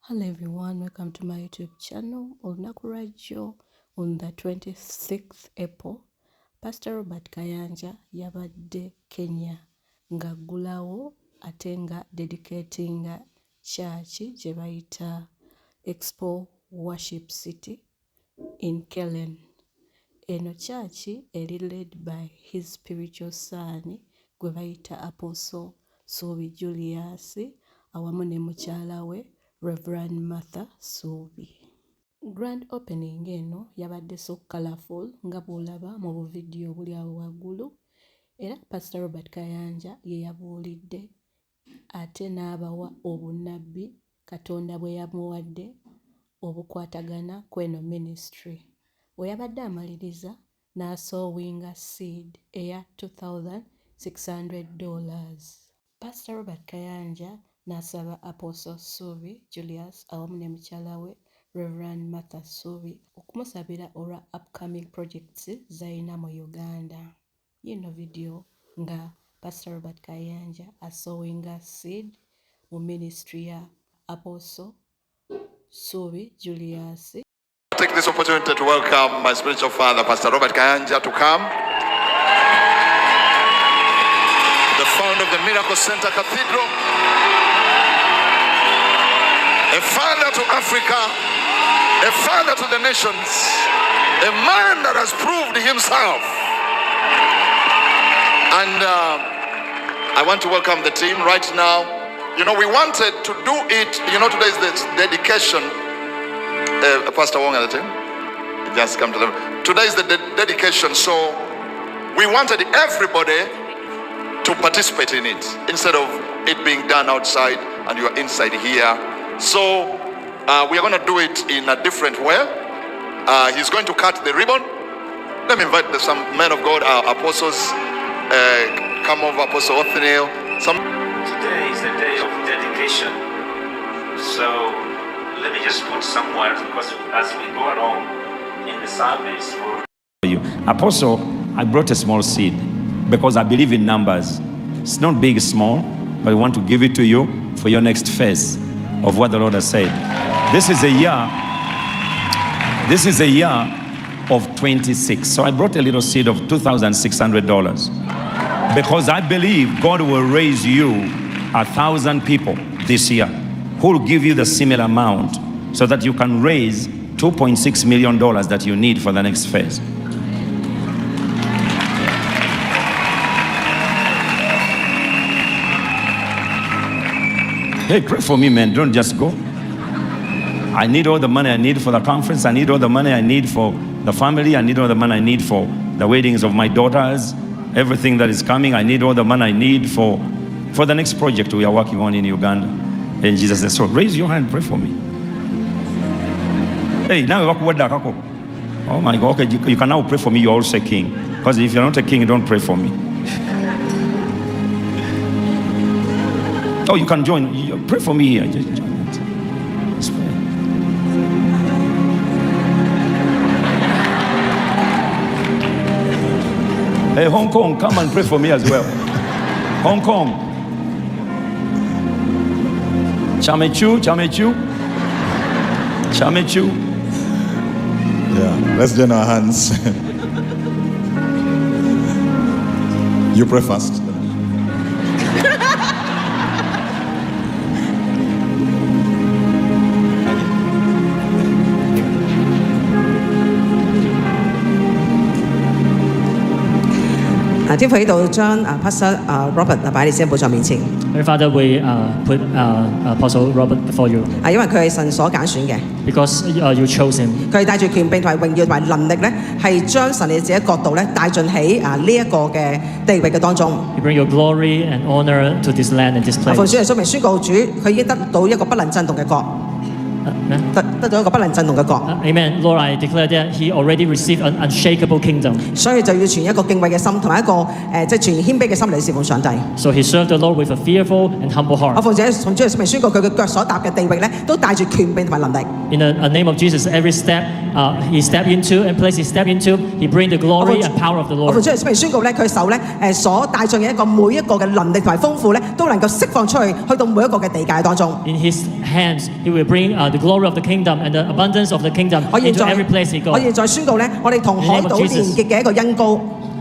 Hello everyone, welcome to my YouTube channel. Olunaku lwajjo on the 26th April, Pastor Robert Kayanja yabadde Kenya ng'aggulawo ate nga dedicatinga church gye bayita Expo Worship City in Kellen. Eno church eri led by his spiritual son gwe bayita Apostle Suubi Julius awamu ne mukyala we Reverend Martha Suubi. Grand opening eno yabadde so colorful nga bw'olaba mu buvidiyo obuli awo waggulu, era Pastor Robert Kayanja ye yabuulidde ate n'abawa obunnabbi Katonda bwe yamuwadde obukwatagana kweno ministry. We yabadde amaliriza n'asoowinga seed eya $2,600. Pastor Robert Kayanja n'asaba Apostle Suubi Julius awamu ne mukyala we Reverend Martha Suubi okumusabira olwa upcoming projects z'alina mu Uganda. Yino video nga Pastor Robert Kayanja asowinga seed mu ministry ya Apostle Suubi Julius. Take this opportunity to welcome my spiritual father, Pastor Robert Kayanja, to come. The founder of the Miracle Center Cathedral. A father to Africa, a father to the nations, a man that has proved himself. And I want to welcome the team right now. You know, we wanted to do it, you know, today is the dedication. Pastor Wong and the team, just come to them. Today is the dedication, so we wanted everybody to participate in it instead of it being done outside and you are inside here. So we are going to do it in a different way. He's going to cut the ribbon. Let me invite some men of God, our apostles. Come over, Apostle Othniel. Today is the day of dedication. So let me just put some words, because as we go along in the service. Apostle, I brought a small seed because I believe in numbers. It's not big, small, but I want to give it to you for your next phase of what the Lord has said. This is a year of 26. So I brought a little seed of $2,600 because I believe God will raise you 1,000 people this year who will give you the similar amount so that you can raise $2.6 million that you need for the next phase. Hey, pray for me, man. Don't just go. I need all the money I need for the conference. I need all the money I need for the family. I need all the money I need for the weddings of my daughters. Everything that is coming, I need all the money I need for the next project we are working on in Uganda. In Jesus' name. So raise your hand, pray for me. Hey, now oh my God, okay, you can now pray for me. You're also a king. Because if you're not a king, don't pray for me. Oh, you can join. Pray for me here. Just join it. Let's pray. Hey, Hong Kong, come and pray for me as well. Hong Kong. Chamechu. Yeah, let's join our hands. You pray first.天父喺度將Pastor Robert 擺你先寶座面前。Our Father, we put Apostle Robert before you. 因為佢係神所揀選嘅。Because you chose him. 佢係帶住權柄同埋榮耀同埋能力咧，係將神你自己角度咧帶進喺呢一個嘅地域嘅當中。You bring your glory and honor to this land and this place. 奉主耶穌名宣告主，佢已經得到一個不能震動嘅國。得咗一個不能震動嘅國， Amen. Lord, I declare that he already received an unshakable kingdom. 所以就要存一個敬畏嘅心，同埋一個即係存謙卑嘅心嚟侍奉上帝。 So he served the Lord with a fearful and humble 我 heart. 奉主從主嘅聖名宣告，佢嘅腳所踏嘅地域咧，都帶住權柄同埋能力。 In the name of Jesus, every step he stepped into and place he stepped into, he bring the glory and power of the 我奉 Lord. 主嘅聖名宣告咧，佢手咧所帶進嘅每一個嘅能力同埋豐富咧，都能夠釋放出去，去到每一個嘅地界當中。 In his hands, he will bring the glory of the kingdom and the abundance of the kingdom 我現 into 在 every place he 我 goes. 現在宣告咧，我哋同海 In the name 島 of 連 Jesus. 結嘅一個恩膏，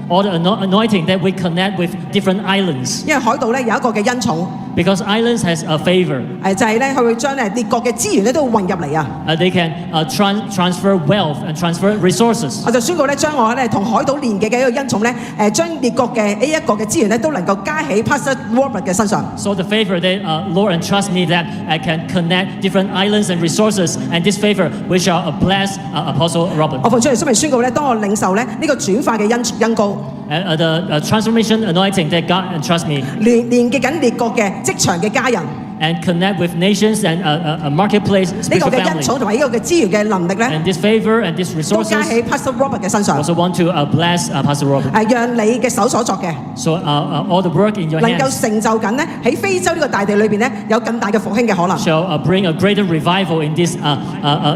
All the anointing that we connect with different islands. 因為海島咧有一個嘅恩寵， Because islands has a favor. 就係咧佢會將列國嘅資源咧都混入嚟啊！ They can transfer wealth and transfer resources. 我就宣告咧，將我咧同海島連結嘅一個恩寵咧，將列國嘅呢一個嘅資源咧都能夠加喺 Pastor Robert 嘅身上。 So the favor that Lord entrust me that I can connect different islands and resources, and this favor we shall bless Apostle Robert. 我奉主嚟宣告咧，當我領受咧呢個轉化嘅恩膏， The transformation anointing that God entrusts me 連結緊列國嘅職場嘅家人， and connect with nations and a marketplace 呢個 spiritual 嘅恩 family. 寵同埋呢個嘅資源嘅能力咧， And this favor and this 都加 resources 喺 Pastor Robert 嘅身上。 also want to bless Pastor Robert. 讓你嘅手所作嘅 So all the work in your 能夠 hands 成就緊咧喺非洲呢個大地裏邊咧有更大嘅復興嘅可能。 shall bring a greater revival in this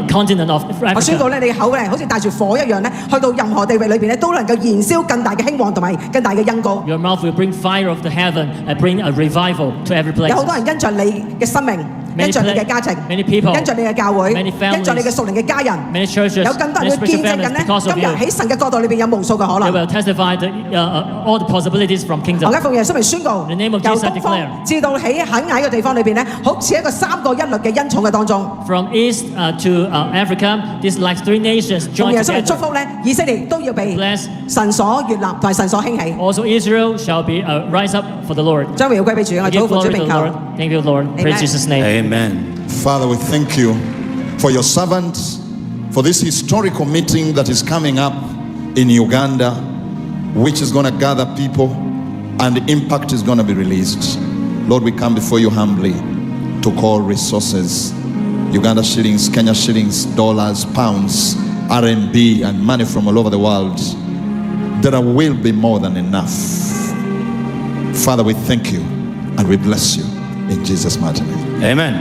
continent of 我宣告 Africa. 咧，你嘅口咧好似帶住火一樣咧，去到任何地域裏邊咧都能夠燃燒更大嘅興旺同埋更大嘅恩膏。 Your mouth will bring fire of the heaven and bring a revival to every place. 有好多人因着你嘅生命，因着你嘅家庭， many people, 因着你嘅教會， many families, 因着你嘅屬靈嘅家人， Many churches, 有更多 many 人去 spiritual 見證緊 families 咧。 because 今 of 日 you. 喺神嘅角度裏邊有無數嘅可 They 能。 will testify all the possibilities from 我 kingdom. 而家奉耶穌名宣告， In the name 由 of Jesus, 東方 declare. 至到喺肯雅嘅地方裏邊咧，好似一個三個一律嘅恩寵嘅當中。 From east to Africa, these like three nations 奉 join 耶穌名祝 together. 福咧，以色列都要被 Bless. 神所悅納同埋神所興起。 Also Israel shall be rise up for the Lord. 將榮耀歸俾主，我 Give 禱奉主 glory to 名 the 求 Lord.。Thank you, Lord. Amen. Praise Jesus' name. Amen. Father, we thank you for your servants, for this historical meeting that is coming up in Uganda, which is going to gather people and the impact is going to be released. Lord, we come before you humbly to call resources, Uganda shillings, Kenya shillings, dollars, pounds, RMB, and money from all over the world. There will be more than enough. Father, we thank you and we bless you in Jesus' mighty name. Amen.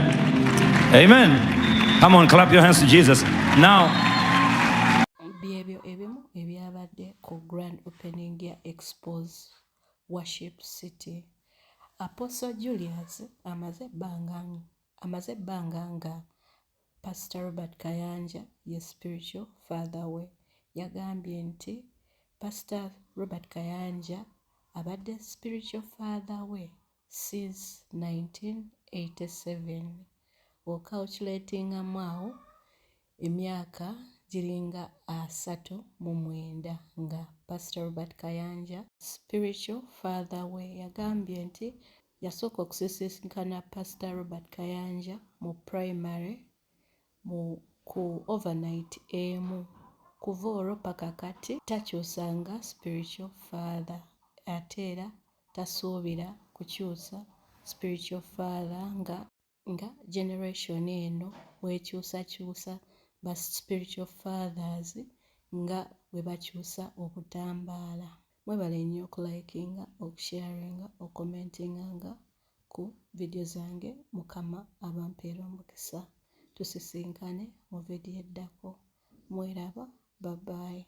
Amen. Come on, clap your hands to Jesus. Now, byebyo ebimu ebyabadde ku grand opening ya Expose Worship City. Apostle Julius amaze ebbanga nga Pastor Robert Kayanja ye spiritual father we. Yagambye nti Pastor Robert Kayanja abadde spiritual father we since 1987. Ocalculatingamu awo emyaka giringa 39 nga Pastor Robert Kayanja spiritual father we. Yagambye nti yasooka okusisinkana Pastor Robert Kayanja mu primary ku overnight emu. Kuva olwo paka kati takyusanga spiritual father, ate era tasuubira kukyusa spiritual father nga generation eno bwekyusakyusa ba spiritual fathers nga bwe bakyusa okutambaala. Mwebale nnyo okulikinga, okusharinga, okumentinganga ku video zange. Mukama abampeera omukisa. Tusisinkane mu video eddako. Mweraba. Bye bye.